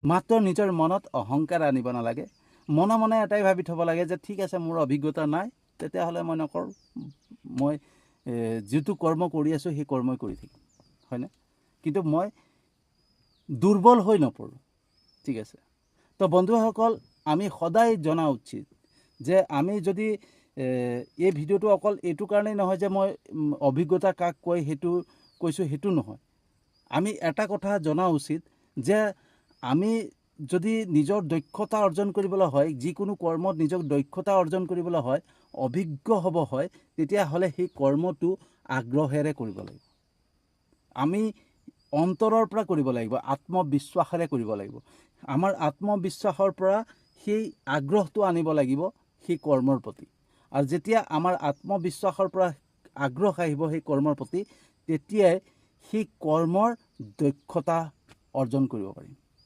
মাত্ৰ নিজৰ মনত অহংকাৰ আনিব নালাগে। মনে মনে এটাই ভাবি থ'ব লাগে যে ঠিক আছে, মোৰ অভিজ্ঞতা নাই, তেতিয়াহ'লে মই নকৰোঁ, মই যিটো কৰ্ম কৰি আছোঁ সেই কৰ্মই কৰি থাকিম, হয়নে? কিন্তু মই দুৰ্বল হৈ নপৰোঁ, ঠিক আছে? তো বন্ধুসকল, আমি সদায় জনা উচিত যে আমি যদি এই ভিডিঅ'টো অকল এইটো কাৰণেই নহয় যে মই অভিজ্ঞতা কাক কয় সেইটো কৈছোঁ, সেইটো নহয়। আমি এটা কথা জনা উচিত যে আমি যদি নিজৰ দক্ষতা অৰ্জন কৰিবলৈ হয়, যিকোনো কৰ্মত নিজক দক্ষতা অৰ্জন কৰিবলৈ হয়, অভিজ্ঞ হ'ব হয়, তেতিয়াহ'লে সেই কৰ্মটো আগ্ৰহেৰে কৰিব লাগিব। আমি অন্তৰৰ পৰা কৰিব লাগিব, আত্মবিশ্বাসেৰে কৰিব লাগিব। আমাৰ আত্মবিশ্বাসৰ পৰা সেই আগ্ৰহটো আনিব লাগিব সেই কৰ্মৰ প্ৰতি। আৰু যেতিয়া আমাৰ আত্মবিশ্বাসৰ পৰা আগ্ৰহ আহিব সেই কৰ্মৰ প্ৰতি, তেতিয়াই সেই কৰ্মৰ দক্ষতা অৰ্জন কৰিব পাৰিম।